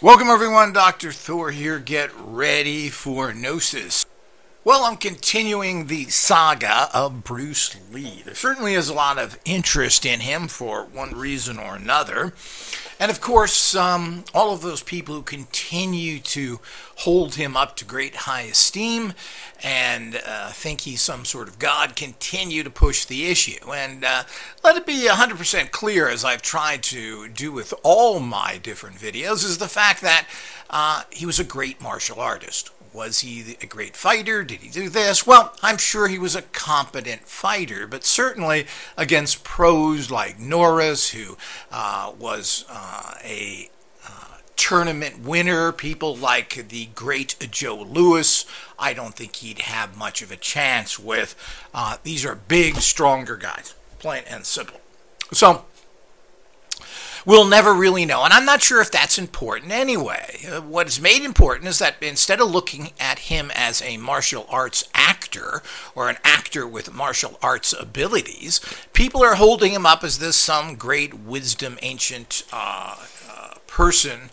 Welcome everyone, Dr. Thor here. Get ready for Gnosis. Well, I'm continuing the saga of Bruce Lee. There certainly is a lot of interest in him for one reason or another. And of course, all of those people who continue to hold him up to great high esteem and think he's some sort of god continue to push the issue. And let it be 100% clear, as I've tried to do with all my different videos, is the fact that he was a great martial artist. Was he a great fighter? Did he do this? Well, I'm sure he was a competent fighter, but certainly against pros like Norris, who was a tournament winner, people like the great Joe Louis, I don't think he'd have much of a chance with. These are big, stronger guys, plain and simple. So, we'll never really know, and I'm not sure if that's important anyway. What is made important is that instead of looking at him as a martial arts actor or an actor with martial arts abilities, people are holding him up as this some great wisdom ancient person,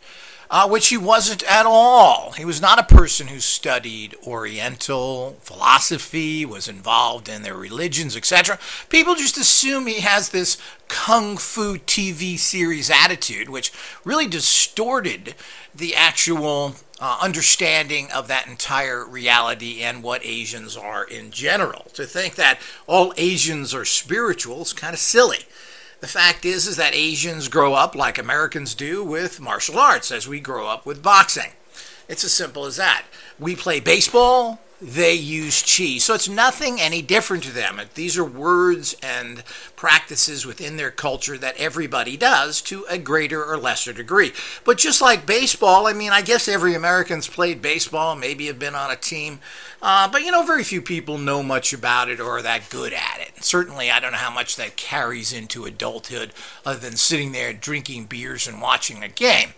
which he wasn't at all. He was not a person who studied Oriental philosophy, was involved in their religions, etc. People just assume he has this Kung Fu TV series attitude, which really distorted the actual understanding of that entire reality and what Asians are in general. To think that all Asians are spiritual is kind of silly. The fact is that Asians grow up like Americans do with martial arts, as we grow up with boxing. It's as simple as that. We play baseball, they use chi. So it's nothing any different to them. These are words and practices within their culture that everybody does to a greater or lesser degree. But just like baseball, I mean, I guess every American's played baseball, maybe have been on a team. But, you know, very few people know much about it or are that good at it. Certainly, I don't know how much that carries into adulthood other than sitting there drinking beers and watching a game.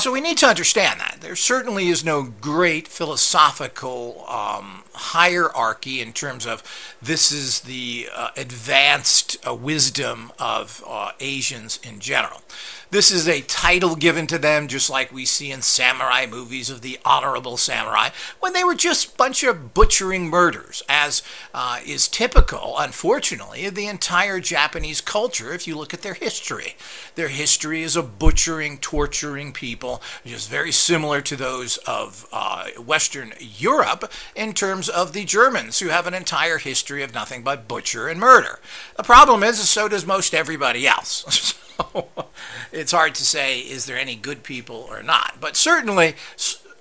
So we need to understand that. There certainly is no great philosophical hierarchy in terms of this is the advanced wisdom of Asians in general. This is a title given to them, just like we see in samurai movies of the honorable samurai, when they were just a bunch of butchering murderers, as is typical, unfortunately, of the entire Japanese culture if you look at their history. Their history is of butchering, torturing people, just very similar to those of Western Europe in terms of the Germans, who have an entire history of nothing but butcher and murder. The problem is, so does most everybody else. It's hard to say, is there any good people or not? But certainly,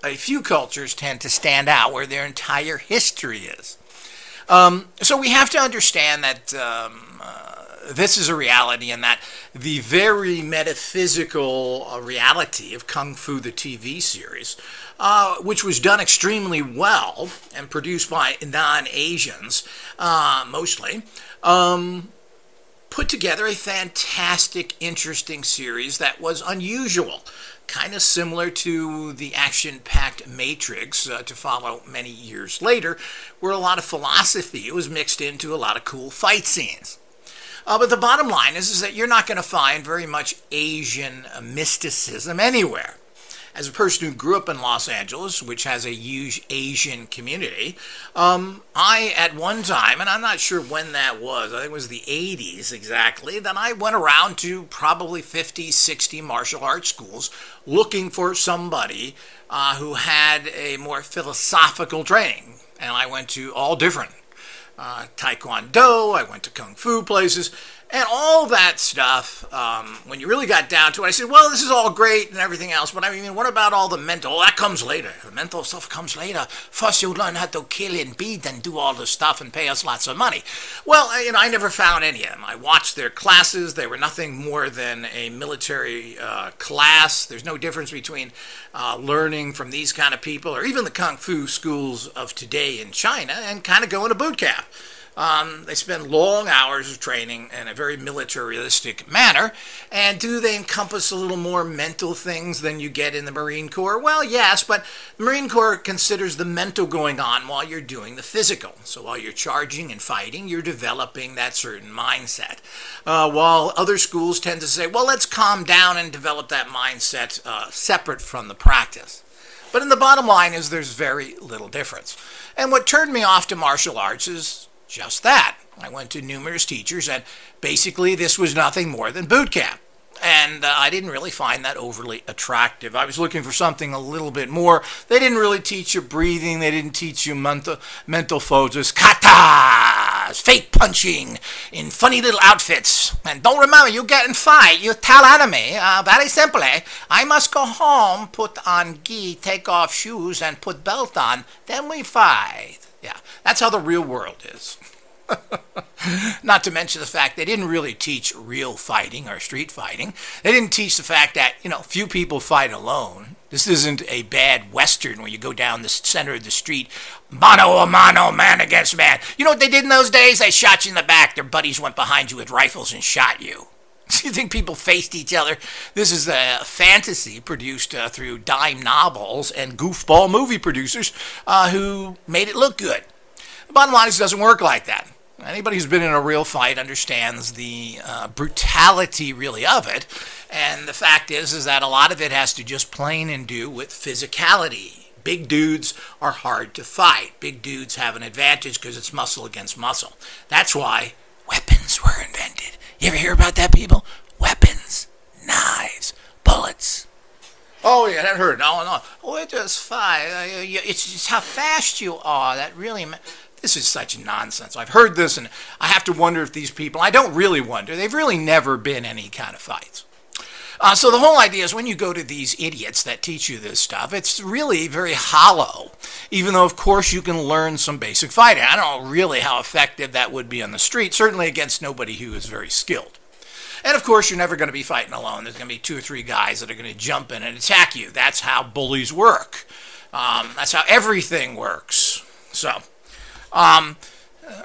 a few cultures tend to stand out where their entire history is. So we have to understand that this is a reality, and that the very metaphysical reality of Kung Fu, the TV series, which was done extremely well and produced by non-Asians, mostly, put together a fantastic, interesting series that was unusual, kind of similar to the action-packed Matrix to follow many years later, where a lot of philosophy was mixed into a lot of cool fight scenes. But the bottom line is that you're not going to find very much Asian mysticism anywhere. As a person who grew up in Los Angeles, which has a huge Asian community, I, at one time, and I'm not sure when that was, I think it was the 80s exactly, then I went around to probably 50, 60 martial arts schools looking for somebody who had a more philosophical training. And I went to all different Taekwondo, I went to Kung Fu places, and all that stuff, when you really got down to it, I said, well, this is all great and everything else, but I mean, what about all the mental? Oh, that comes later. The mental stuff comes later. First you learn how to kill and beat and do all the stuff and pay us lots of money. Well, you know, I never found any of them. I watched their classes. They were nothing more than a military class. There's no difference between learning from these kind of people or even the Kung Fu schools of today in China and kind of going to boot camp. They spend long hours of training in a very militaristic manner. And do they encompass a little more mental things than you get in the Marine Corps? Well, yes, but the Marine Corps considers the mental going on while you're doing the physical. So while you're charging and fighting, you're developing that certain mindset. While other schools tend to say, well, let's calm down and develop that mindset separate from the practice. But in the bottom line is there's very little difference. And what turned me off to martial arts is just that. I went to numerous teachers, and basically this was nothing more than boot camp. And I didn't really find that overly attractive. I was looking for something a little bit more. They didn't really teach you breathing. They didn't teach you mental focus, katas, fake punching in funny little outfits. And don't remember, you get in fight, you tell enemy, very simply, I must go home, put on gi, take off shoes, and put belt on, then we fight. Yeah, that's how the real world is. Not to mention the fact they didn't really teach real fighting or street fighting. They didn't teach the fact that, few people fight alone. This isn't a bad Western where you go down the center of the street, mano a mano, man against man. You know what they did in those days? They shot you in the back. Their buddies went behind you with rifles and shot you. You think people faced each other? This is a fantasy produced through dime novels and goofball movie producers who made it look good. The bottom line is it doesn't work like that. Anybody who's been in a real fight understands the brutality really of it. And the fact is that a lot of it has to just plain and do with physicality. Big dudes are hard to fight. Big dudes have an advantage because it's muscle against muscle. That's why weapons were invented. You ever hear about that, people? Weapons, knives, bullets. Oh, yeah, that hurt. No. We're just fine. It's just how fast you are. That really... This is such nonsense. I've heard this, and I have to wonder if these people... I don't really wonder. They've really never been any kind of fights. So the whole idea is when you go to these idiots that teach you this stuff, it's really very hollow, even though, of course, you can learn some basic fighting. I don't know really how effective that would be on the street, certainly against nobody who is very skilled. And, of course, you're never going to be fighting alone. There's going to be 2 or 3 guys that are going to jump in and attack you. That's how bullies work. That's how everything works. So...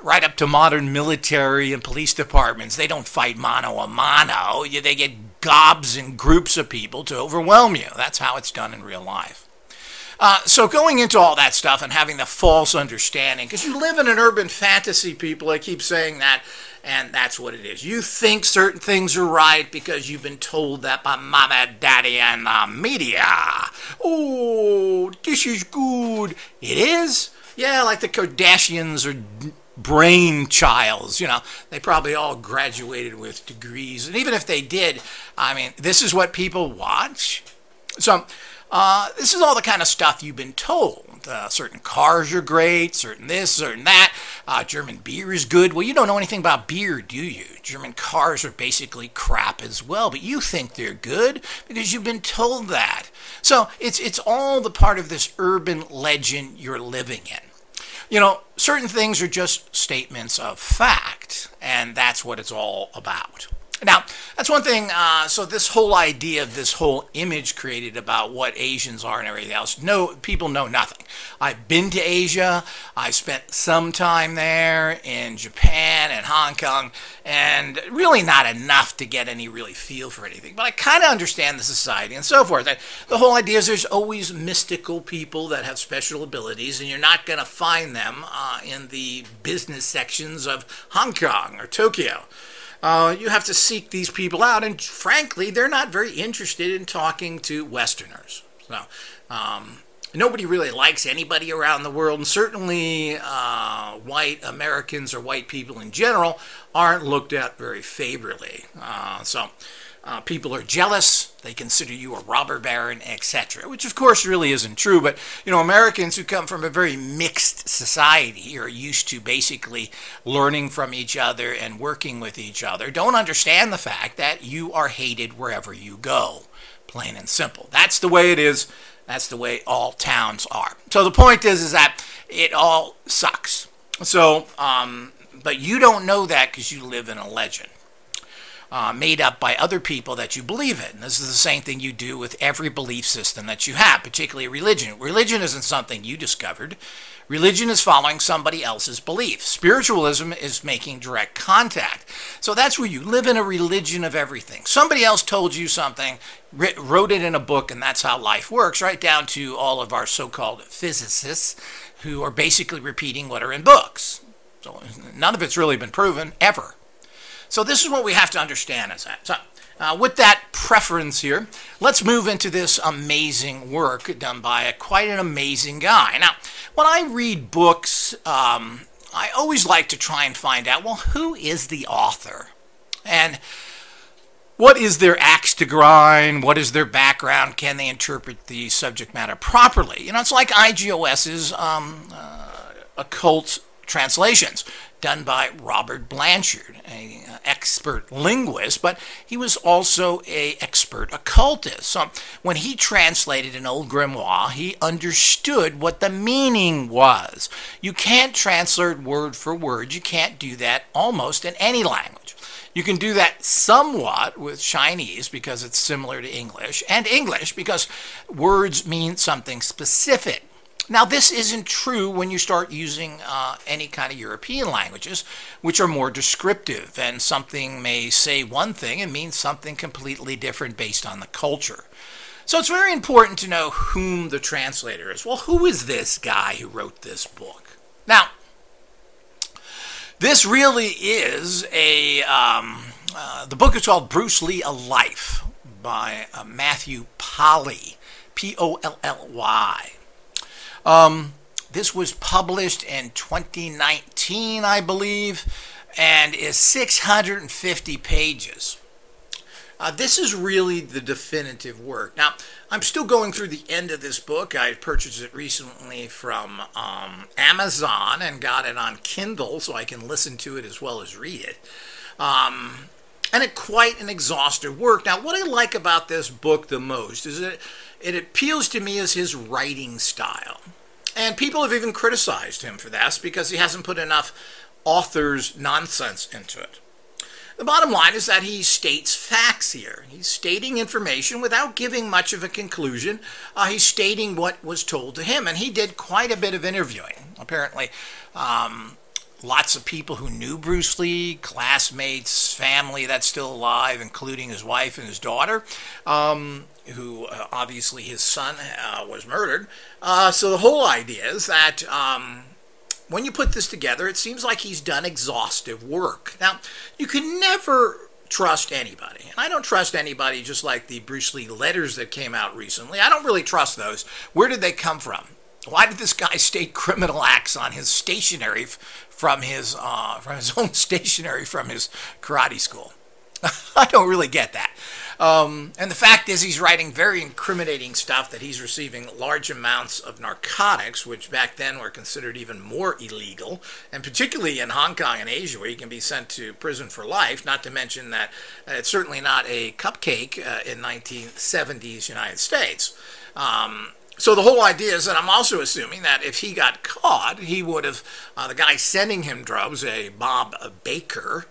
right up to modern military and police departments, they don't fight mano a mano. They get gobs and groups of people to overwhelm you. That's how it's done in real life. So going into all that stuff and having the false understanding, because you live in an urban fantasy, people, I keep saying that, and that's what it is. You think certain things are right because you've been told that by mama, daddy, and the media. Oh, this is good. It is? Yeah, like the Kardashians or brainchilds, they probably all graduated with degrees. And even if they did, I mean, this is what people watch. So this is all the kind of stuff you've been told. Certain cars are great, certain this, certain that. German beer is good. Well, you don't know anything about beer, do you? German cars are basically crap as well, but you think they're good because you've been told that. So it's all the part of this urban legend you're living in. Certain things are just statements of fact, and that's what it's all about. Now, that's one thing. So this whole idea of this whole image created about what Asians are and everything else, people know nothing. I've been to Asia. I spent some time there in Japan and Hong Kong, and really not enough to get any really feel for anything. But I kind of understand the society and so forth. The whole idea is there's always mystical people that have special abilities, and you're not going to find them in the business sections of Hong Kong or Tokyo. You have to seek these people out, and frankly, they're not very interested in talking to Westerners. So, nobody really likes anybody around the world, and certainly white Americans or white people in general aren't looked at very favorably. People are jealous. They consider you a robber baron, etc., which of course really isn't true. But, Americans who come from a very mixed society are used to basically learning from each other and working with each other, don't understand the fact that you are hated wherever you go. Plain and simple. That's the way it is. That's the way all towns are. So the point is that it all sucks. So, but you don't know that because you live in a legend. made up by other people that you believe in. This is the same thing you do with every belief system that you have, particularly religion. Religion isn't something you discovered. Religion is following somebody else's belief. Spiritualism is making direct contact. So that's where you live in a religion of everything. Somebody else told you something, wrote it in a book, and that's how life works, right down to all of our so-called physicists who are basically repeating what are in books. So none of it's really been proven, ever. So this is what we have to understand as that. So with that preference here, let's move into this amazing work done by quite an amazing guy. Now, when I read books, I always like to try and find out, well, who is the author? And what is their axe to grind? What is their background? Can they interpret the subject matter properly? You know, it's like IGOS's occult translations done by Robert Blanchard, an expert linguist, but he was also an expert occultist. So when he translated an old grimoire, he understood what the meaning was. You can't translate word for word. You can't do that almost in any language. You can do that somewhat with Chinese because it's similar to English, and English because words mean something specific. Now, this isn't true when you start using any kind of European languages, which are more descriptive, and something may say one thing and mean something completely different based on the culture. So it's very important to know whom the translator is. Well, who is this guy who wrote this book? Now, this really is the book is called Bruce Lee, A Life by Matthew Polly, P-O-L-L-Y. This was published in 2019, I believe, and is 650 pages. This is really the definitive work. Now, I'm still going through the end of this book. I purchased it recently from Amazon and got it on Kindle so I can listen to it as well as read it. And it's quite an exhaustive work. Now, what I like about this book the most is that it appeals to me as his writing style. And people have even criticized him for this because he hasn't put enough author's nonsense into it. The bottom line is that he states facts here. He's stating information without giving much of a conclusion. He's stating what was told to him, and he did quite a bit of interviewing. Apparently, lots of people who knew Bruce Lee, classmates, family that's still alive, including his wife and his daughter, who obviously his son was murdered. So the whole idea is that when you put this together, it seems like he's done exhaustive work. Now, you can never trust anybody. And I don't trust anybody just like the Bruce Lee letters that came out recently. I don't really trust those. Where did they come from? Why did this guy state criminal acts on his stationery from his own stationery from his karate school? I don't really get that. And the fact is he's writing very incriminating stuff that he's receiving large amounts of narcotics, which back then were considered even more illegal, and particularly in Hong Kong and Asia where you can be sent to prison for life, not to mention that it's certainly not a cupcake in 1970s United States. So the whole idea is that I'm also assuming that if he got caught, he would have, the guy sending him drugs, a Bob Baker,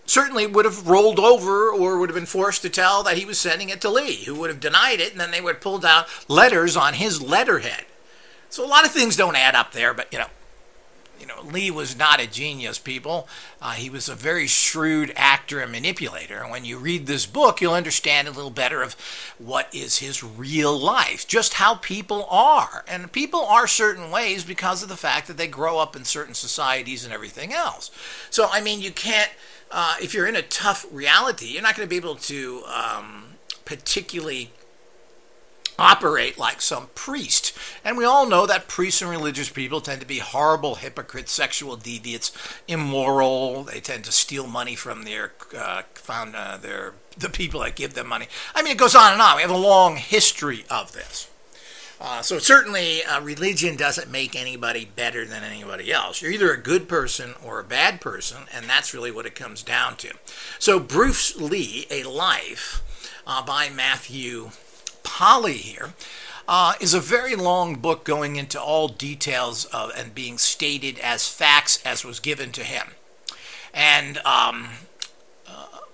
certainly would have rolled over or would have been forced to tell that he was sending it to Lee, who would have denied it, and then they would have pulled out letters on his letterhead. So a lot of things don't add up there, but, you know, Lee was not a genius, people. He was a very shrewd actor and manipulator. And when you read this book, you'll understand a little better of what is his real life, just how people are. And people are certain ways because of the fact that they grow up in certain societies and everything else. So, I mean, you can't, if you're in a tough reality, you're not going to be able to particularly operate like some priest. And we all know that priests and religious people tend to be horrible hypocrites, sexual deviants, immoral. They tend to steal money from the people that give them money. I mean, it goes on and on. We have a long history of this. So certainly religion doesn't make anybody better than anybody else. You're either a good person or a bad person, and that's really what it comes down to. So Bruce Lee, A Life by Matthew Polly here, is a very long book going into all details of and being stated as facts as was given to him. And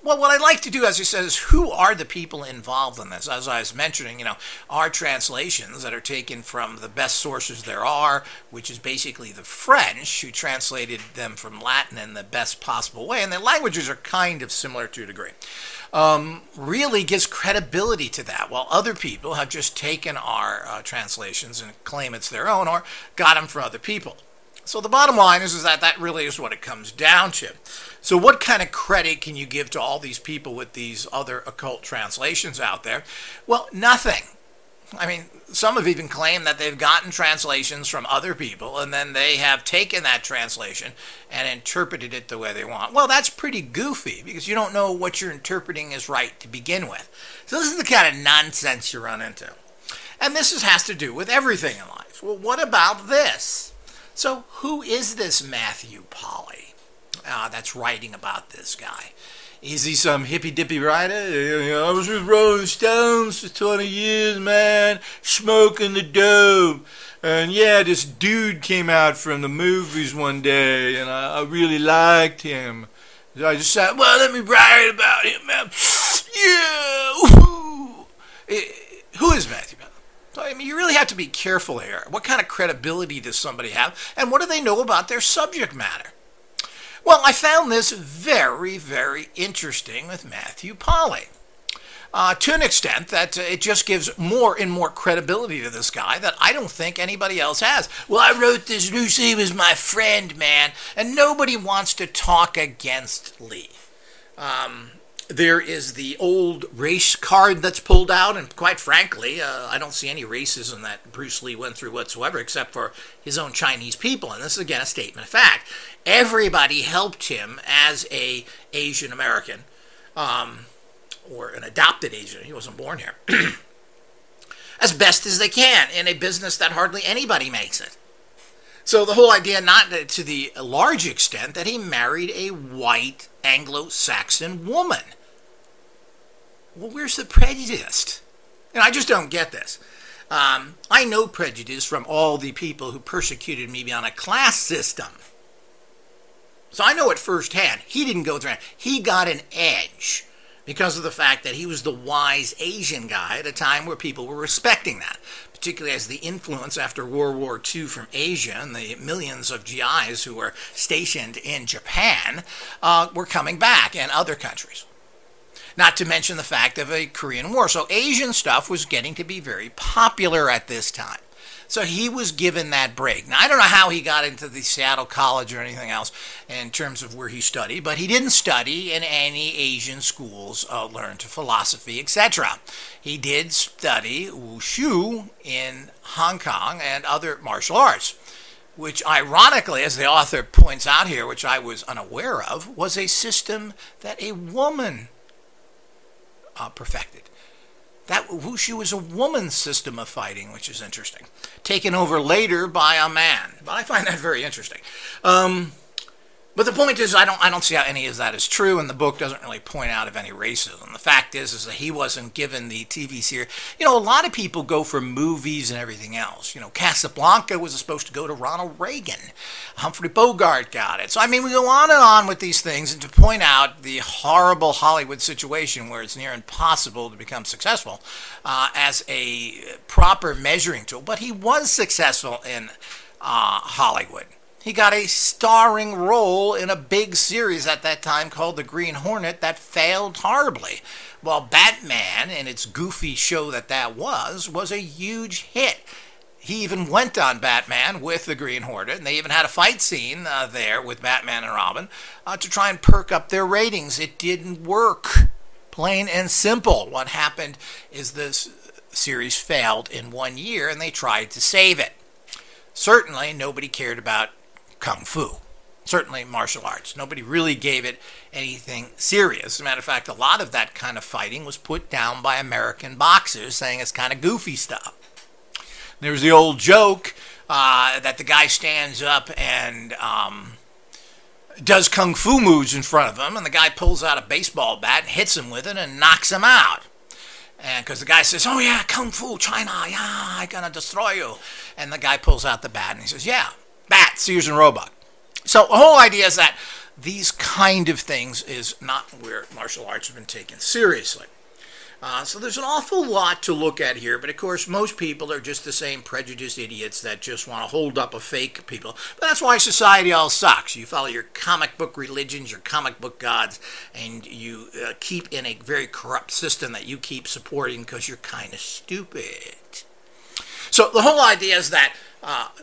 well, what I'd like to do, as he says, who are the people involved in this? As I was mentioning, are translations that are taken from the best sources there are, which is basically the French, who translated them from Latin in the best possible way. And the languages are kind of similar to a degree. Really gives credibility to that, while other people have just taken our translations and claim it's their own or got them from other people. So the bottom line is that that really is what it comes down to. So what kind of credit can you give to all these people with these other occult translations out there? Well, nothing. I mean, some have even claimed that they've gotten translations from other people and then they have taken that translation and interpreted it the way they want. Well, that's pretty goofy because you don't know what you're interpreting is right to begin with. So this is the kind of nonsense you run into. And this has to do with everything in life. Well, what about this? So who is this Matthew Polly that's writing about this guy? Is he some hippy-dippy writer? I was with Rolling Stones for 20 years, man, smoking the dope. And yeah, this dude came out from the movies one day, and I really liked him. So I just said, well, let me write about him, man. Yeah, woo. Who is Matthew Polly? So, I mean, you really have to be careful here. What kind of credibility does somebody have, and what do they know about their subject matter? Well, I found this very, very interesting with Matthew Polly. To an extent that it just gives more and more credibility to this guy that I don't think anybody else has. Well, I wrote this, Lucy was my friend, man, and nobody wants to talk against Lee. There is the old race card that's pulled out, and quite frankly, I don't see any racism that Bruce Lee went through whatsoever except for his own Chinese people, and this is again a statement of fact. Everybody helped him as a Asian American, or an adopted Asian, he wasn't born here, as best as they can in a business that hardly anybody makes it. So the whole idea, not to the large extent, that he married a white Anglo-Saxon woman. Well, where's the prejudice? And I just don't get this. I know prejudice from all the people who persecuted me on a class system. So I know it firsthand. He didn't go through it. He got an edge because of the fact that he was the wise Asian guy at a time where people were respecting that, particularly as the influence after World War II from Asia and the millions of GIs who were stationed in Japan were coming back, and other countries. Not to mention the fact of a Korean War. So Asian stuff was getting to be very popular at this time. So he was given that break. Now, I don't know how he got into the Seattle College or anything else in terms of where he studied, but he didn't study in any Asian schools, learn to philosophy, etc. He did study wushu in Hong Kong and other martial arts, which ironically, as the author points out here, which I was unaware of, was a system that a woman perfected. That wushu is a woman's system of fighting, which is interesting. Taken over later by a man. But I find that very interesting. But the point is, I don't see how any of that is true, and the book doesn't really point out of any racism. The fact is that he wasn't given the TV series. You know, a lot of people go for movies and everything else. You know, Casablanca was supposed to go to Ronald Reagan. Humphrey Bogart got it. So, I mean, we go on and on with these things, and to point out the horrible Hollywood situation where it's near impossible to become successful as a proper measuring tool. But he was successful in Hollywood. He got a starring role in a big series at that time called The Green Hornet that failed horribly. While Batman, and its goofy show that was a huge hit. He even went on Batman with The Green Hornet, and they even had a fight scene there with Batman and Robin to try and perk up their ratings. It didn't work. Plain and simple. What happened is this series failed in 1 year, and they tried to save it. Certainly, nobody cared about Kung Fu. Certainly martial arts. Nobody really gave it anything serious. As a matter of fact, a lot of that kind of fighting was put down by American boxers, saying it's kind of goofy stuff. There's the old joke that the guy stands up and does Kung Fu moves in front of him, and the guy pulls out a baseball bat and hits him with it and knocks him out. And because the guy says, oh yeah, Kung Fu, China, yeah, I'm going to destroy you. And the guy pulls out the bat and he says, yeah, bat, Sears and Roebuck. So the whole idea is that these kind of things is not where martial arts have been taken seriously. So there's an awful lot to look at here, but of course most people are just the same prejudiced idiots that just want to hold up a fake people. But that's why society all sucks. You follow your comic book religions, your comic book gods, and you keep in a very corrupt system that you keep supporting because you're kind of stupid. So the whole idea is that,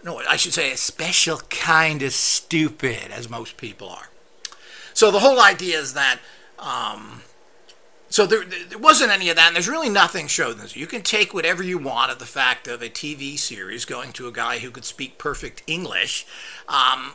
no, I should say a special kind of stupid, as most people are. So the whole idea is that, so there wasn't any of that, and there's really nothing showed in this. You can take whatever you want of the fact of a TV series going to a guy who could speak perfect English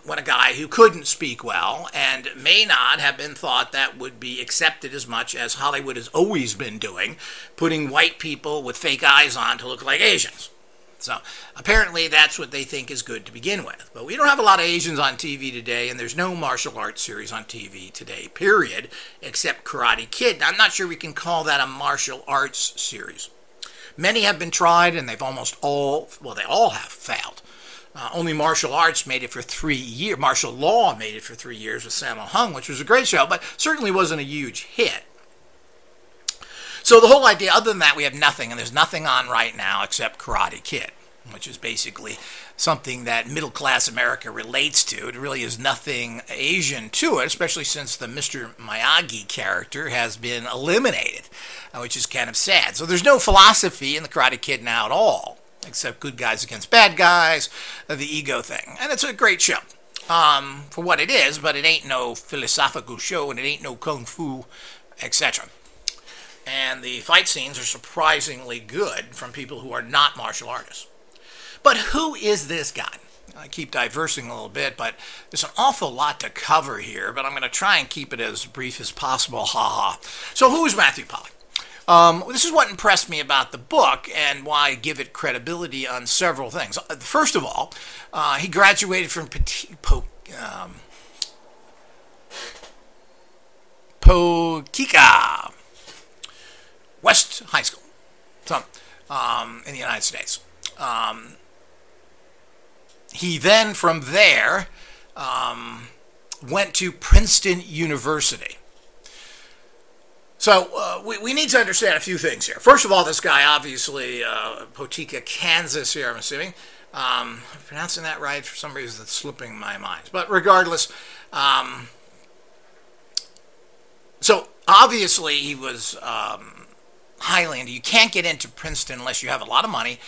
when a guy who couldn't speak well and may not have been thought that would be accepted as much as Hollywood has always been doing, putting white people with fake eyes on to look like Asians. So apparently that's what they think is good to begin with. But we don't have a lot of Asians on TV today, and there's no martial arts series on TV today, period, except Karate Kid. I'm not sure we can call that a martial arts series. Many have been tried, and they've almost all, well, they all have failed. Only martial arts made it for 3 years. Martial law made it for 3 years with Sammo Hung, which was a great show, but certainly wasn't a huge hit. So the whole idea, other than that, we have nothing, and there's nothing on right now except Karate Kid, which is basically something that middle-class America relates to. It really is nothing Asian to it, especially since the Mr. Miyagi character has been eliminated, which is kind of sad. So there's no philosophy in the Karate Kid now at all, except good guys against bad guys, the ego thing. And it's a great show for what it is, but it ain't no philosophical show, and it ain't no kung fu, etc. And the fight scenes are surprisingly good from people who are not martial artists. But who is this guy? I keep diversing a little bit, but there's an awful lot to cover here, but I'm going to try and keep it as brief as possible, haha. So who is Matthew Pollock? This is what impressed me about the book and why I give it credibility on several things. First of all, he graduated from Poquika West High School, so, in the United States. He then, from there, went to Princeton University. So we need to understand a few things here. First of all, this guy, obviously, Poquika, Kansas here, I'm assuming. I'm pronouncing that right. For some reason, that's slipping my mind. But regardless, so obviously he was Highlander. You can't get into Princeton unless you have a lot of money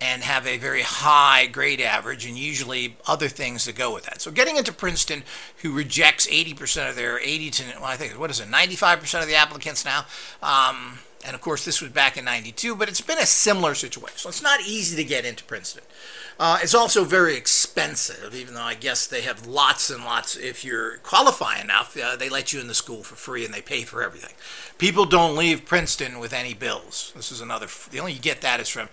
and have a very high grade average, and usually other things that go with that. So getting into Princeton, who rejects 80% of their 80 to, well, I think, what is it, 95% of the applicants now? And of course, this was back in '92, but it's been a similar situation. So it's not easy to get into Princeton. It's also very expensive, even though I guess they have lots and lots. If you're qualified enough, they let you in the school for free and they pay for everything. People don't leave Princeton with any bills. This is another, the only you get that is from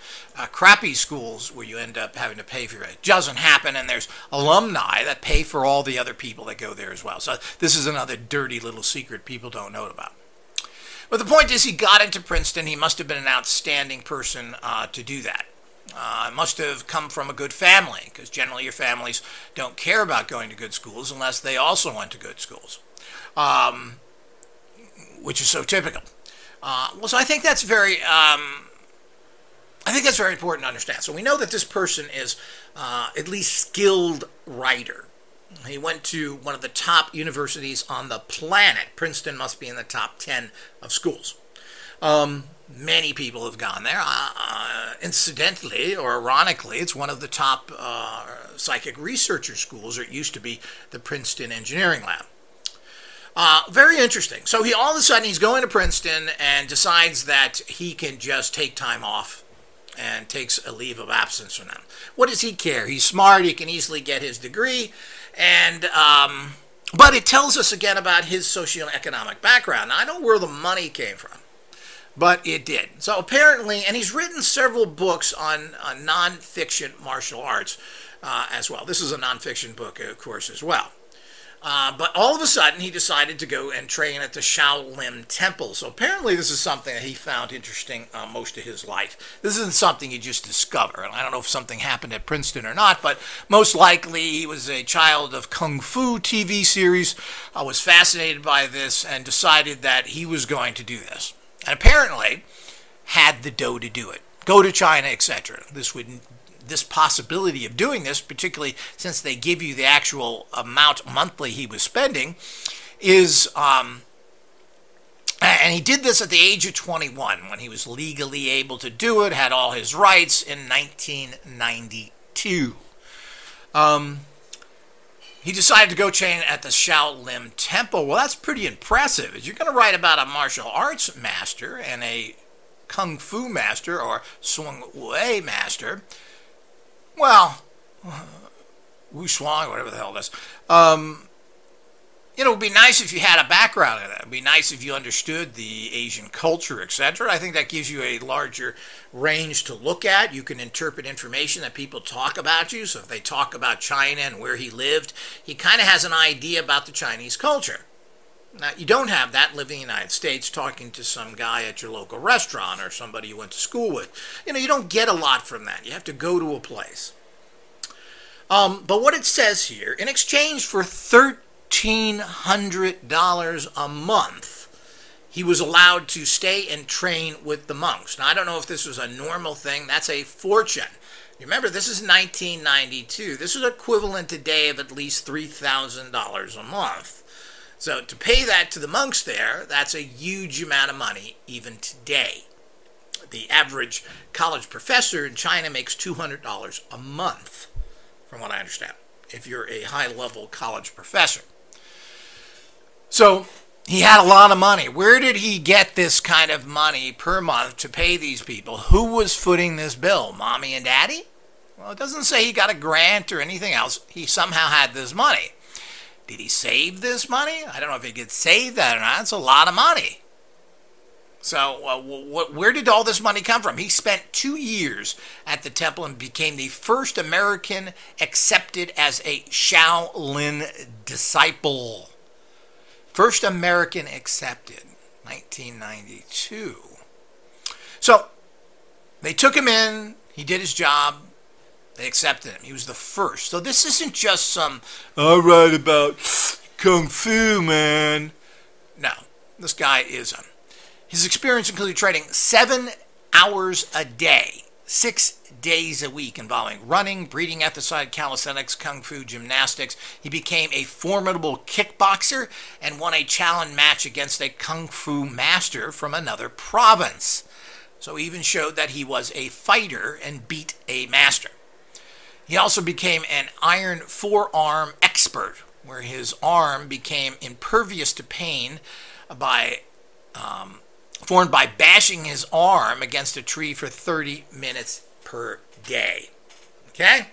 crappy schools where you end up having to pay for it. It doesn't happen, and there's alumni that pay for all the other people that go there as well. So this is another dirty little secret people don't know about. But the point is, he got into Princeton. He must have been an outstanding person to do that. Must have come from a good family, because generally your families don't care about going to good schools unless they also went to good schools, which is so typical. Well, so I think that's very important to understand. So we know that this person is at least skilled writer. He went to one of the top universities on the planet. Princeton must be in the top 10 of schools. Many people have gone there. Incidentally, or ironically, it's one of the top psychic researcher schools, or it used to be the Princeton Engineering Lab. Very interesting. So he all of a sudden he's going to Princeton and decides that he can just take time off and takes a leave of absence from them. What does he care? He's smart. He can easily get his degree. And but it tells us again about his socioeconomic background. Now, I don't know where the money came from, but it did. So apparently, and he's written several books on non-fiction martial arts as well. This is a non-fiction book, of course, as well. But all of a sudden, he decided to go and train at the Shaolin Temple. So apparently this is something that he found interesting most of his life. This isn't something you just discover. And I don't know if something happened at Princeton or not, but most likely he was a child of Kung Fu TV series, was fascinated by this, and decided that he was going to do this. And apparently had the dough to do it. Go to China, etc. This possibility of doing this, particularly since they give you the actual amount monthly he was spending, is, and he did this at the age of 21, when he was legally able to do it, had all his rights in 1992. He decided to go train at the Shaolin Temple. Well, that's pretty impressive. If you're going to write about a martial arts master and a Kung Fu master or Sung Wei master, well, Wu Shuang, whatever the hell it is. It would be nice if you had a background in that. It would be nice if you understood the Asian culture, etc. I think that gives you a larger range to look at. You can interpret information that people talk about you. So if they talk about China and where he lived, he kind of has an idea about the Chinese culture. Now, you don't have that living in the United States talking to some guy at your local restaurant or somebody you went to school with. You don't get a lot from that. You have to go to a place. But what it says here, in exchange for $1,300 a month, he was allowed to stay and train with the monks. Now, I don't know if this was a normal thing. That's a fortune. Remember, this is 1992. This is equivalent today of at least $3,000 a month. So to pay that to the monks there, that's a huge amount of money even today. The average college professor in China makes $200 a month, from what I understand, if you're a high-level college professor. So he had a lot of money. Where did he get this kind of money per month to pay these people? Who was footing this bill? Mommy and Daddy? Well, it doesn't say he got a grant or anything else. He somehow had this money. Did he save this money? I don't know if he could save that or not. It's a lot of money. So where did all this money come from? He spent 2 years at the temple and became the first American accepted as a Shaolin disciple. First American accepted, 1992. So they took him in. He did his job. They accepted him. He was the first. So this isn't just some, I write about Kung Fu, man. No, this guy is a. His experience included training 7 hours a day, 6 days a week, involving running, breathing exercise, calisthenics, Kung Fu, gymnastics. He became a formidable kickboxer and won a challenge match against a Kung Fu master from another province. So he even showed that he was a fighter and beat a master. He also became an iron forearm expert, where his arm became impervious to pain formed by bashing his arm against a tree for 30 minutes per day. Okay?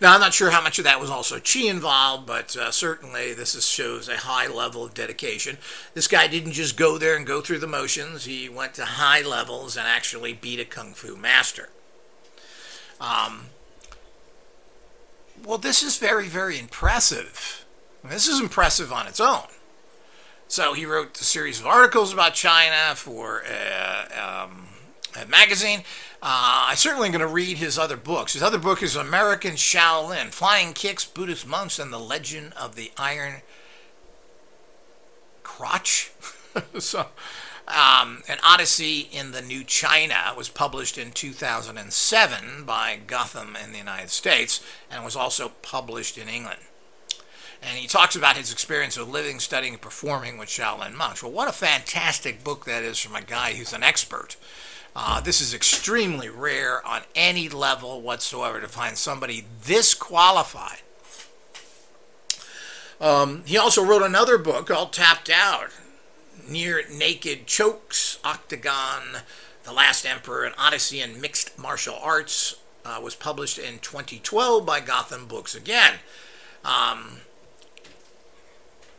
Now, I'm not sure how much of that was also chi involved, but certainly this shows a high level of dedication. This guy didn't just go there and go through the motions. He went to high levels and actually beat a Kung Fu master. Well, this is very, very impressive. This is impressive on its own. So he wrote a series of articles about China for a magazine. I certainly am going to read his other books. His other book is American Shaolin, Flying Kicks, Buddhist Monks, and the Legend of the Iron Crotch. So, An Odyssey in the New China was published in 2007 by Gotham in the United States, and was also published in England. And he talks about his experience of living, studying, and performing with Shaolin monks. Well, what a fantastic book that is from a guy who's an expert. This is extremely rare on any level whatsoever to find somebody this qualified. He also wrote another book called Tapped Out, Near Naked Chokes, Octagon, The Last Emperor, An Odyssey in Mixed Martial Arts, was published in 2012 by Gotham Books again.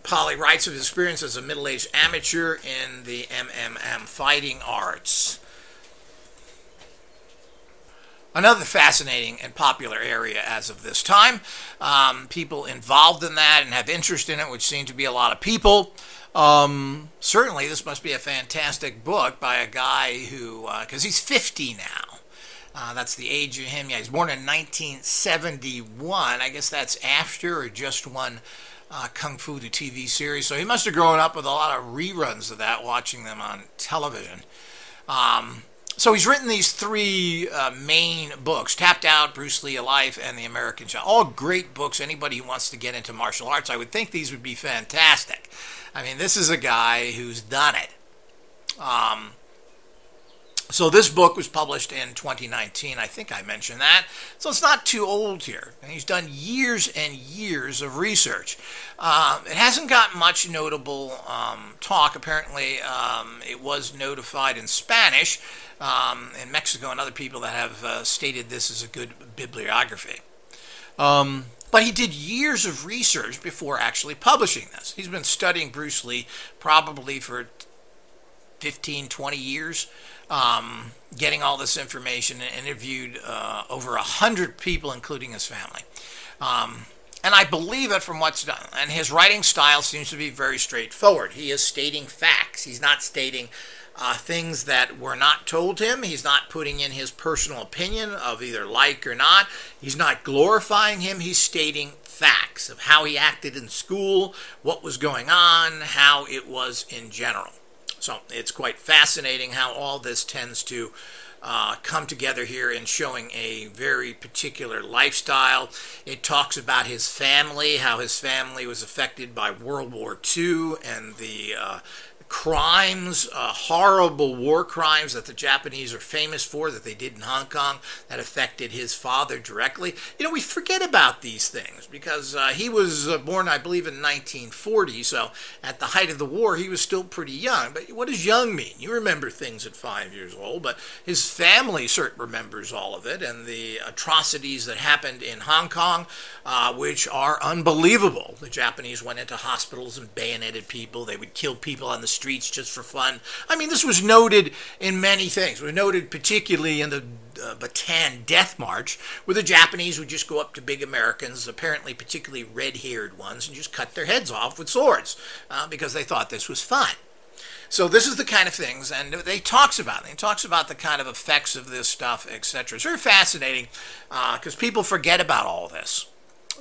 Polly writes of his experience as a middle-aged amateur in the MMM fighting arts. Another fascinating and popular area as of this time. People involved in that and have interest in it, which seem to be a lot of people. Certainly, this must be a fantastic book by a guy who, because he's 50 now. That's the age of him. Yeah, he's born in 1971. I guess that's after or just one Kung Fu, the TV series. So he must have grown up with a lot of reruns of that, watching them on television. So he's written these three main books, Tapped Out, Bruce Lee Alive, and The American Child. All great books. Anybody who wants to get into martial arts, I would think these would be fantastic. I mean, this is a guy who's done it. So this book was published in 2019. I think I mentioned that. So it's not too old here. And he's done years and years of research. It hasn't got much notable talk. Apparently, it was notified in Spanish in Mexico and other people that have stated this is a good bibliography. But he did years of research before actually publishing this. He's been studying Bruce Lee probably for 15, 20 years, getting all this information, and interviewed over 100 people, including his family. And I believe it from what's done. And his writing style seems to be very straightforward. He is stating facts. He's not stating things that were not told him. He's not putting in his personal opinion of either like or not. He's not glorifying him. He's stating facts of how he acted in school, what was going on, how it was in general. So it's quite fascinating how all this tends to come together here in showing a very particular lifestyle. It talks about his family, how his family was affected by World War II and the crimes, horrible war crimes that the Japanese are famous for, that they did in Hong Kong, that affected his father directly. You know, we forget about these things because he was born, I believe, in 1940, so at the height of the war, he was still pretty young. But what does young mean? You remember things at 5 years old, but his family certainly remembers all of it, and the atrocities that happened in Hong Kong, which are unbelievable. The Japanese went into hospitals and bayoneted people. They would kill people on the streets just for fun. I mean, this was noted in many things. It was noted particularly in the Bataan Death March, where the Japanese would just go up to big Americans, apparently particularly red-haired ones, and just cut their heads off with swords because they thought this was fun. So this is the kind of things, and they talks about it. He talks about the kind of effects of this stuff, etc. It's very fascinating because people forget about all this.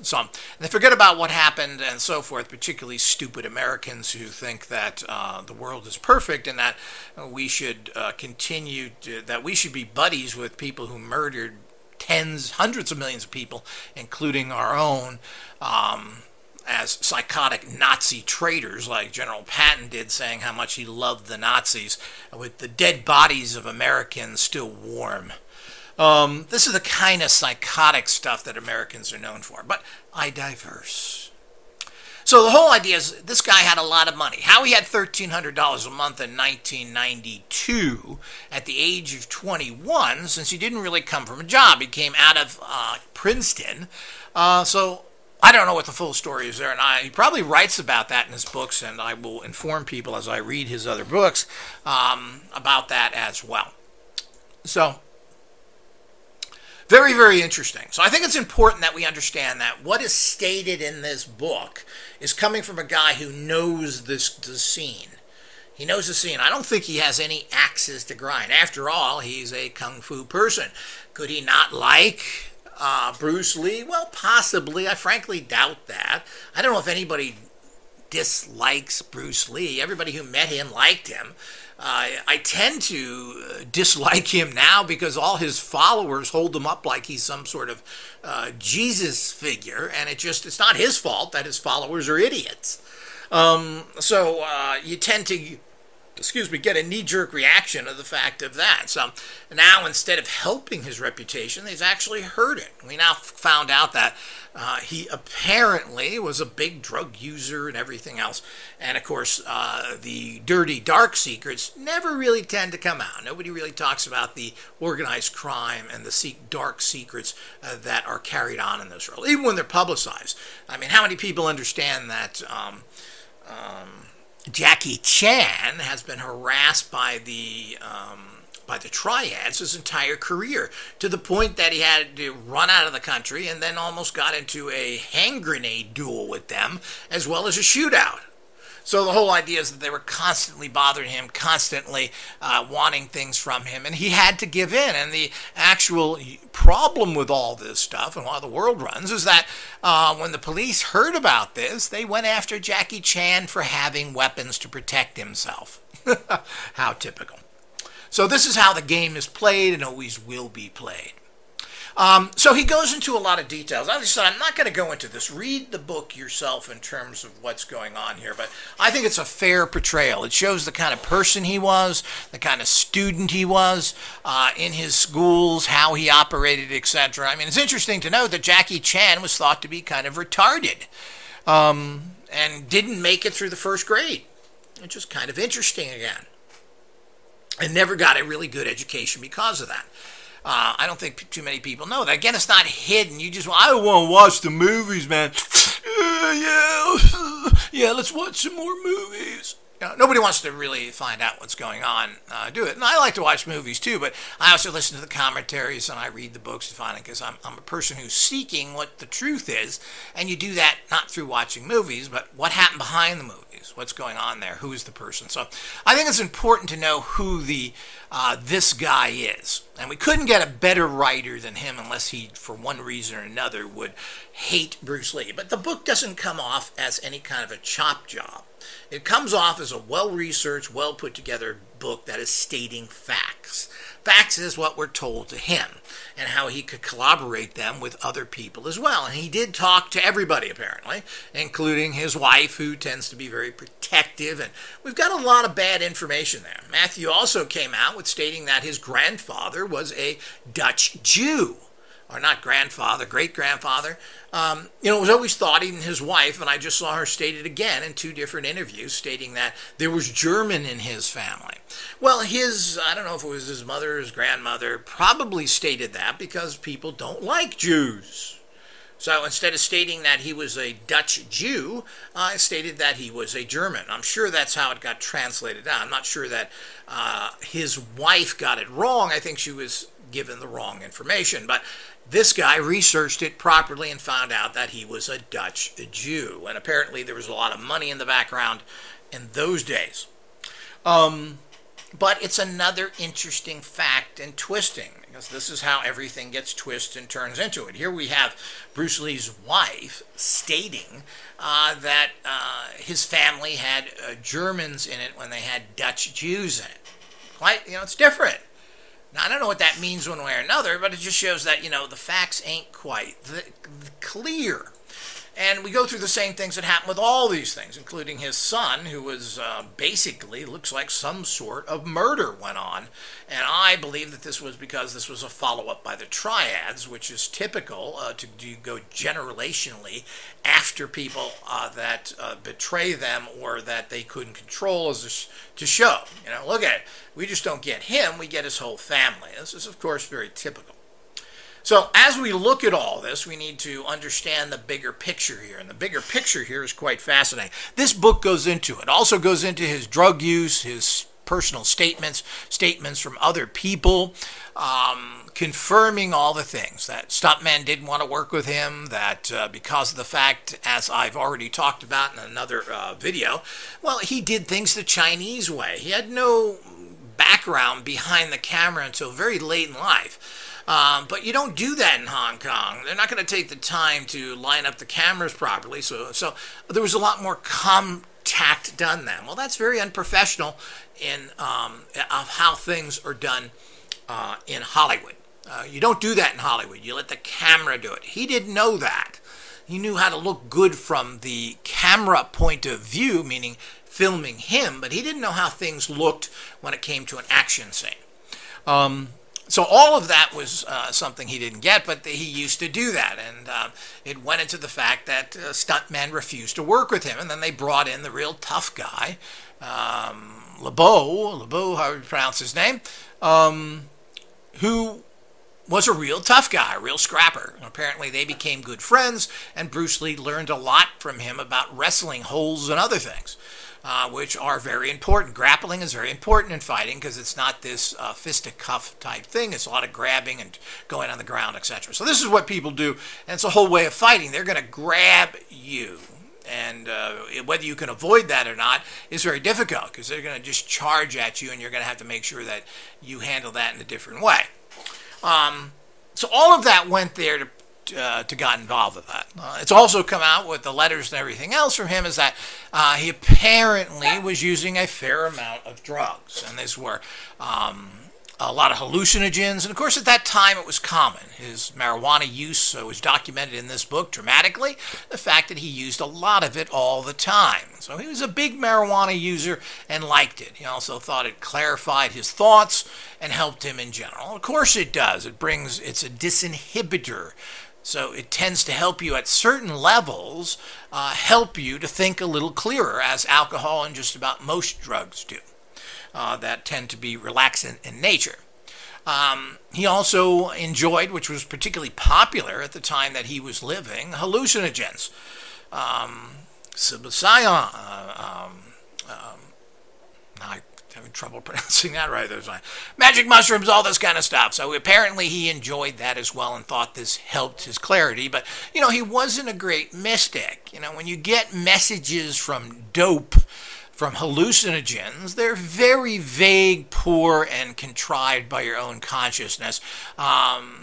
So they forget about what happened and so forth, particularly stupid Americans who think that the world is perfect and that we should that we should be buddies with people who murdered tens, hundreds of millions of people, including our own, as psychotic Nazi traitors like General Patton did, saying how much he loved the Nazis, with the dead bodies of Americans still warm. This is the kind of psychotic stuff that Americans are known for, but I diverse. So the whole idea is this guy had a lot of money. How he had $1,300 a month in 1992 at the age of 21, since he didn't really come from a job. He came out of Princeton. So I don't know what the full story is there, and he probably writes about that in his books, and I will inform people as I read his other books about that as well. So very, very interesting. So I think it's important that we understand that what is stated in this book is coming from a guy who knows the scene. He knows the scene. I don't think he has any axes to grind. After all, he's a kung fu person. Could he not like Bruce Lee? Well, possibly. I frankly doubt that. I don't know if anybody dislikes Bruce Lee. Everybody who met him liked him. I tend to dislike him now because all his followers hold him up like he's some sort of Jesus figure, and it's not his fault that his followers are idiots. So you tend to, get a knee-jerk reaction of the fact of that. So now, instead of helping his reputation, they've actually hurt it. We now found out that he apparently was a big drug user and everything else. And, of course, the dirty, dark secrets never really tend to come out. Nobody really talks about the organized crime and the dark secrets that are carried on in this world, even when they're publicized. I mean, how many people understand that Jackie Chan has been harassed by the by the triads his entire career, to the point that he had to run out of the country and then almost got into a hand grenade duel with them, as well as a shootout. So the whole idea is that they were constantly bothering him, constantly wanting things from him, and he had to give in. And the actual problem with all this stuff and why the world runs is that when the police heard about this, they went after Jackie Chan for having weapons to protect himself. How typical. So this is how the game is played and always will be played. So he goes into a lot of details. I just said I'm not going to go into this. Read the book yourself in terms of what's going on here. But I think it's a fair portrayal. It shows the kind of person he was, the kind of student he was in his schools, how he operated, etc. I mean, it's interesting to note that Jackie Chan was thought to be kind of retarded and didn't make it through the first grade, which is kind of interesting again. And never got a really good education because of that. I don't think too many people know that. Again, it's not hidden. You just, I want to watch the movies, man. Yeah, let's watch some more movies. Nobody wants to really find out what's going on, do it. And I like to watch movies too, but I also listen to the commentaries and I read the books to find it, because I'm a person who's seeking what the truth is. And you do that not through watching movies, but what happened behind the movies, what's going on there, who is the person. So I think it's important to know who this guy is. And we couldn't get a better writer than him unless he, for one reason or another, would hate Bruce Lee. But the book doesn't come off as any kind of a chop job. It comes off as a well-researched, well-put-together book that is stating facts. Facts is what were told to him, and how he could collaborate them with other people as well. And he did talk to everybody, apparently, including his wife, who tends to be very protective. And we've got a lot of bad information there. Matthew also came out with stating that his grandfather was a Dutch Jew. Or not grandfather, great-grandfather. It was always thought, even his wife, and I just saw her state it again in 2 different interviews, stating that there was German in his family. Well, I don't know if it was his mother or his grandmother, probably stated that because people don't like Jews. So instead of stating that he was a Dutch Jew, I stated that he was a German. I'm sure that's how it got translated out. I'm not sure that his wife got it wrong. I think she was given the wrong information. But this guy researched it properly and found out that he was a Dutch Jew. And apparently there was a lot of money in the background in those days. But it's another interesting fact and twisting, because this is how everything gets twisted and turns into it. Here we have Bruce Lee's wife stating that his family had Germans in it when they had Dutch Jews in it. Quite, it's different. Now, I don't know what that means one way or another, but it just shows that, the facts ain't quite clear. And we go through the same things that happen with all these things, including his son, who was basically, looks like some sort of murder went on. And I believe that this was because this was a follow-up by the triads, which is typical to go generationally after people that betray them or that they couldn't control, as to show. Look at it. We just don't get him, we get his whole family. This is, of course, very typical. So as we look at all this, we need to understand the bigger picture here. And the bigger picture here is quite fascinating. This book goes into it. Also goes into his drug use, his personal statements from other people, confirming all the things. That stuntmen didn't want to work with him, that because of the fact, as I've already talked about in another video, well, he did things the Chinese way. He had no background behind the camera until very late in life. But you don't do that in Hong Kong. They're not going to take the time to line up the cameras properly. So there was a lot more contact done then. Well, that's very unprofessional in of how things are done in Hollywood. You don't do that in Hollywood. You let the camera do it. He didn't know that. He knew how to look good from the camera point of view, meaning filming him, but he didn't know how things looked when it came to an action scene. So all of that was something he didn't get, but he used to do that. And it went into the fact that stuntmen refused to work with him. And then they brought in the real tough guy, LeBeau, how do you pronounce his name, who was a real tough guy, a real scrapper. And apparently they became good friends, and Bruce Lee learned a lot from him about wrestling holds and other things. which are very important. Grappling is very important in fighting because it's not this fisticuff type thing. It's a lot of grabbing and going on the ground, etc. So this is what people do, and it's a whole way of fighting. They're going to grab you. And whether you can avoid that or not is very difficult because they're going to just charge at you, and you're going to have to make sure that you handle that in a different way. So all of that went there to got involved with that. It's also come out with the letters and everything else from him is that he apparently was using a fair amount of drugs, and these were a lot of hallucinogens, and of course at that time it was common. His marijuana use was documented in this book dramatically, the fact that he used a lot of it all the time. So he was a big marijuana user and liked it. He also thought it clarified his thoughts and helped him in general. Of course it does. It's a disinhibitor. So it tends to help you at certain levels, help you to think a little clearer, as alcohol and just about most drugs do. That tend to be relaxant in nature. He also enjoyed, which was particularly popular at the time that he was living, hallucinogens. Psilocybin, I'm having trouble pronouncing that right. There's magic mushrooms, all this kind of stuff. So apparently he enjoyed that as well and thought this helped his clarity. But, he wasn't a great mystic. When you get messages from dope, from hallucinogens, they're very vague, poor, and contrived by your own consciousness.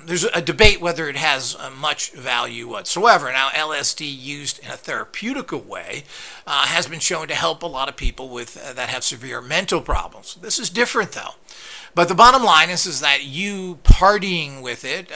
There's a debate whether it has much value whatsoever. Now, LSD used in a therapeutic way has been shown to help a lot of people with that have severe mental problems. This is different, though. But the bottom line is that you partying with it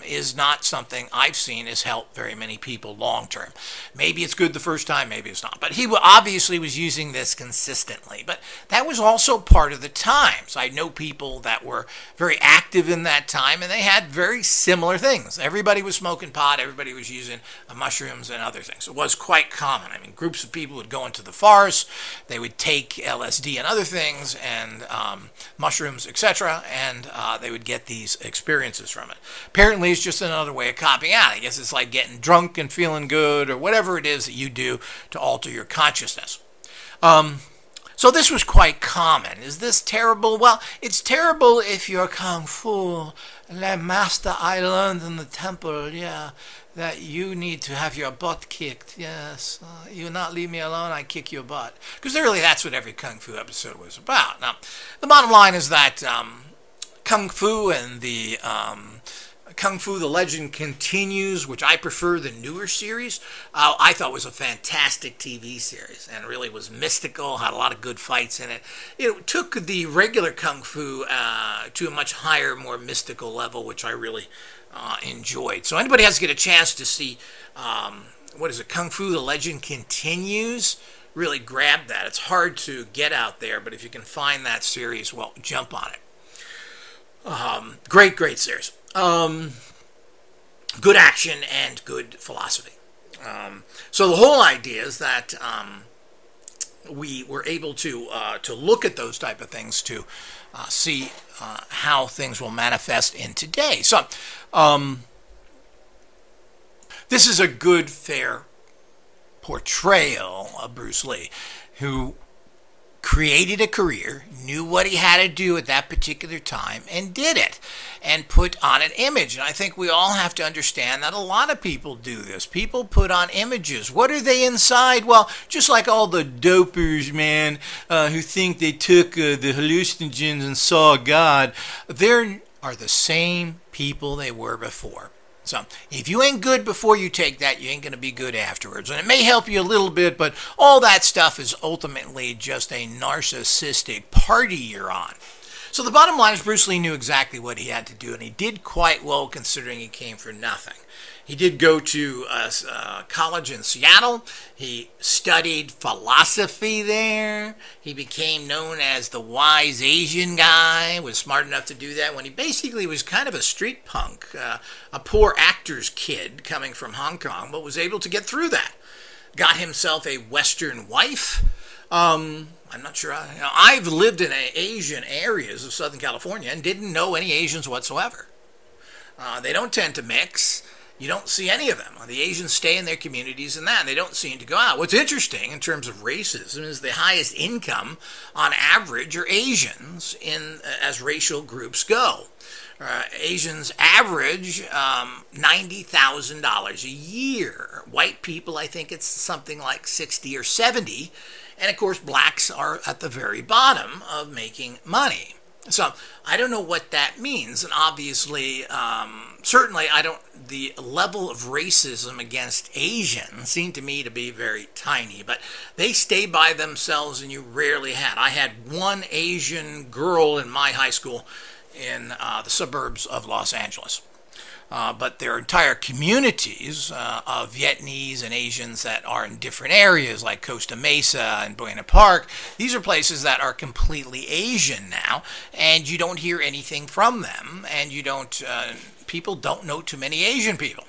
is not something I've seen has helped very many people long term. Maybe it's good the first time, maybe it's not. But he obviously was using this consistently. But that was also part of the times. I know people that were very active in that time, and they had very similar things. Everybody was smoking pot, everybody was using mushrooms and other things. It was quite common. I mean, groups of people would go into the forest, they would take LSD and other things, and mushrooms, etc., and they would get these experiences from it. Apparently, it's just another way of copying out. I guess it's like getting drunk and feeling good, or whatever it is that you do to alter your consciousness. So this was quite common. Is this terrible? Well, it's terrible if you're Kung Fu, like Master I learned in the temple, yeah, that you need to have your butt kicked, yes. You not leave me alone, I kick your butt. Because really that's what every Kung Fu episode was about. Now, the bottom line is that Kung Fu and the Kung Fu The Legend Continues, which I prefer the newer series, I thought was a fantastic TV series and really was mystical, had a lot of good fights in it. It took the regular Kung Fu to a much higher, more mystical level, which I really enjoyed. So anybody has to get a chance to see, what is it, Kung Fu The Legend Continues, really grab that. It's hard to get out there, but if you can find that series, well, jump on it. Great series. Good action and good philosophy. So the whole idea is that we were able to look at those type of things to see how things will manifest in today. So this is a good, fair portrayal of Bruce Lee, who created a career, knew what he had to do at that particular time, and did it, and put on an image. And I think we all have to understand that a lot of people do this. People put on images. What are they inside? Well, just like all the dopers, man, who think they took the hallucinogens and saw God, they are the same people they were before. So if you ain't good before you take that, you ain't going to be good afterwards. And it may help you a little bit, but all that stuff is ultimately just a narcissistic party you're on. So the bottom line is Bruce Lee knew exactly what he had to do, and he did quite well considering he came for nothing. He did go to college in Seattle. He studied philosophy there. He became known as the wise Asian guy, was smart enough to do that when he basically was kind of a street punk, a poor actor's kid coming from Hong Kong, but was able to get through that. Got himself a Western wife. I'm not sure. I've lived in Asian areas of Southern California and didn't know any Asians whatsoever. They don't tend to mix. You don't see any of them. The Asians stay in their communities and that, and they don't seem to go out. What's interesting in terms of racism is the highest income on average are Asians as racial groups go. Asians average $90,000 a year. White people, I think it's something like 60 or 70. And of course, blacks are at the very bottom of making money. So I don't know what that means. And obviously, certainly the level of racism against Asians seemed to me to be very tiny, but they stay by themselves and you rarely had. I had one Asian girl in my high school in the suburbs of Los Angeles. But there are entire communities of Vietnamese and Asians that are in different areas like Costa Mesa and Buena Park. These are places that are completely Asian now, and you don't hear anything from them, and people don't know too many Asian people.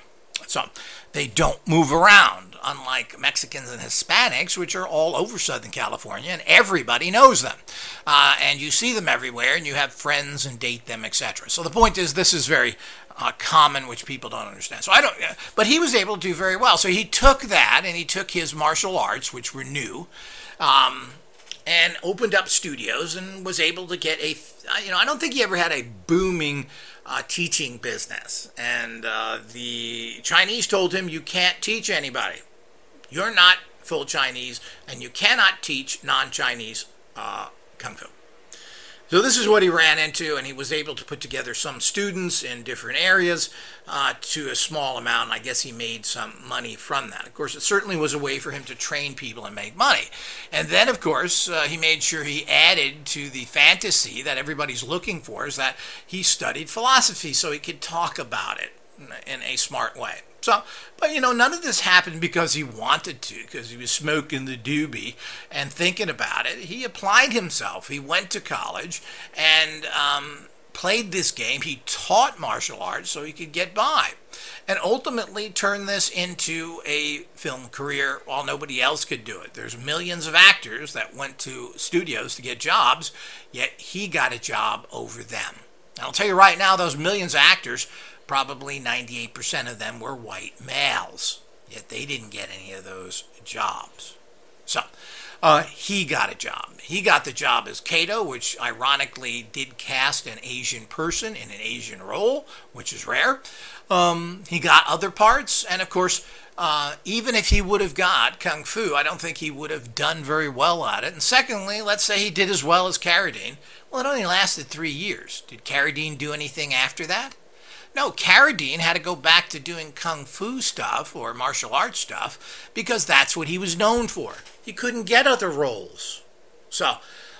So they don't move around, unlike Mexicans and Hispanics, which are all over Southern California, and everybody knows them. And you see them everywhere, and you have friends and date them, etc. So the point is, this is very common, which people don't understand. So but he was able to do very well. So he took that, and he took his martial arts, which were new, and opened up studios, and was able to get I don't think he ever had a booming teaching business. And the Chinese told him, you can't teach anybody. You're not full Chinese, and you cannot teach non-Chinese Kung Fu. So this is what he ran into, and he was able to put together some students in different areas to a small amount. And I guess he made some money from that. Of course, it certainly was a way for him to train people and make money. And then, of course, he made sure he added to the fantasy that everybody's looking for, is that he studied philosophy so he could talk about it in a smart way. So, but none of this happened because he wanted to, because he was smoking the doobie and thinking about it. He applied himself. He went to college and played this game. He taught martial arts so he could get by, and ultimately turned this into a film career while nobody else could do it. There's millions of actors that went to studios to get jobs, yet he got a job over them. And I'll tell you right now, those millions of actors, probably 98% of them were white males, yet they didn't get any of those jobs. So he got a job. He got the job as Kato, which ironically did cast an Asian person in an Asian role, which is rare. He got other parts, and of course, even if he would have got Kung Fu, I don't think he would have done very well at it. And secondly, let's say he did as well as Carradine. Well, it only lasted 3 years. Did Carradine do anything after that? No, Carradine had to go back to doing Kung Fu stuff or martial arts stuff because that's what he was known for. He couldn't get other roles. So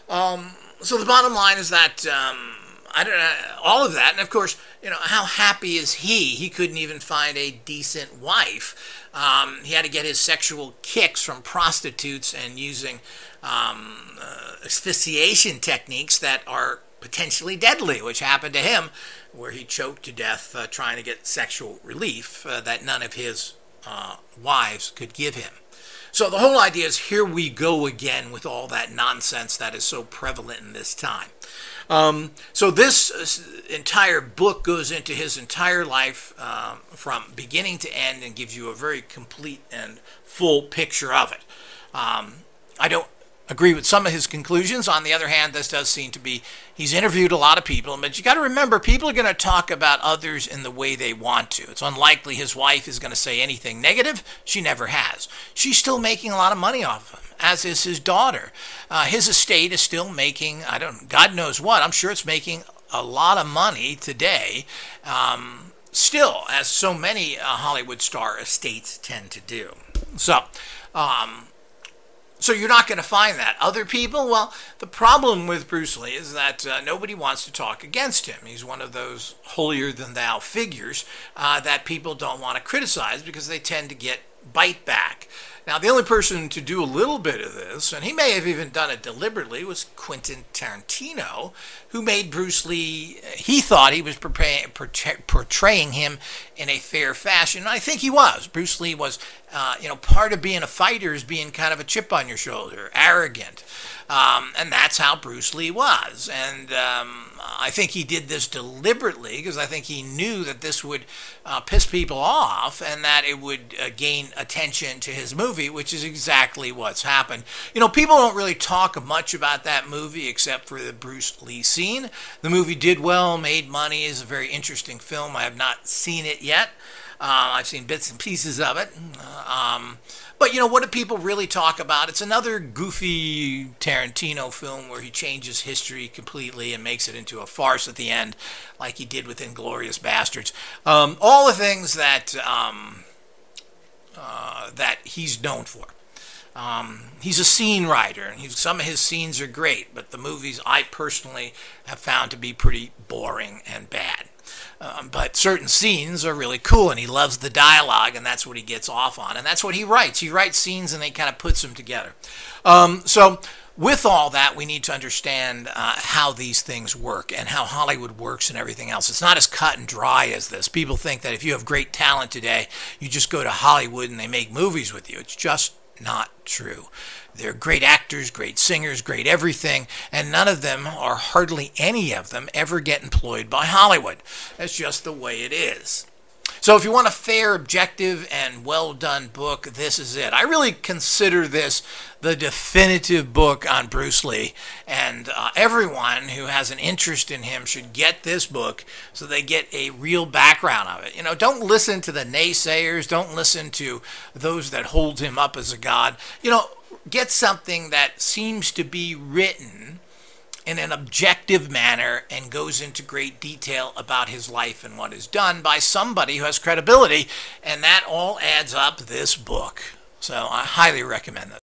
the bottom line is that I don't know, all of that, and of course, how happy is he? He couldn't even find a decent wife. He had to get his sexual kicks from prostitutes and using asphyxiation techniques that are potentially deadly, which happened to him, where he choked to death trying to get sexual relief that none of his wives could give him. So the whole idea is, here we go again with all that nonsense that is so prevalent in this time. So this entire book goes into his entire life from beginning to end and gives you a very complete and full picture of it. I don't agree with some of his conclusions. On the other hand, this does seem to be, he's interviewed a lot of people, but you got to remember, people are going to talk about others in the way they want to. It's unlikely his wife is going to say anything negative. She never has. She's still making a lot of money off of him, as is his daughter. His estate is still making, God knows what. I'm sure it's making a lot of money today, still, as so many Hollywood star estates tend to do. So you're not going to find that. Other people, well, the problem with Bruce Lee is that nobody wants to talk against him. He's one of those holier-than-thou figures that people don't want to criticize because they tend to get bite back. Now, the only person to do a little bit of this, and he may have even done it deliberately, was Quentin Tarantino, who made Bruce Lee, he thought he was portraying him in a fair fashion. And I think he was. Bruce Lee was, part of being a fighter is being kind of a chip on your shoulder, arrogant. And that's how Bruce Lee was. And I think he did this deliberately because I think he knew that this would piss people off and that it would gain attention to his movie, which is exactly what's happened. You know, people don't really talk much about that movie except for the Bruce Lee scene. The movie did well, made money, is a very interesting film. I have not seen it yet. I've seen bits and pieces of it. But, you know, what do people really talk about? It's another goofy Tarantino film where he changes history completely and makes it into a farce at the end, like he did with Inglourious Bastards. All the things that that he's known for. He's a scene writer, and some of his scenes are great, but the movies I personally have found to be pretty boring and bad. But certain scenes are really cool, and he loves the dialogue, and that's what he gets off on, and that's what he writes. He writes scenes, and he kind of puts them together. So with all that, we need to understand how these things work and how Hollywood works and everything else. It's not as cut and dry as this. People think that if you have great talent today, you just go to Hollywood and they make movies with you. It's just not true. They're great actors, great singers, great everything, and none of them, or hardly any of them, ever get employed by Hollywood. That's just the way it is. So if you want a fair, objective, and well-done book, this is it. I really consider this the definitive book on Bruce Lee, and everyone who has an interest in him should get this book so they get a real background of it. You know, don't listen to the naysayers. Don't listen to those that hold him up as a god. You know, get something that seems to be written in an objective manner and goes into great detail about his life and what is done by somebody who has credibility, and that all adds up this book. So I highly recommend it.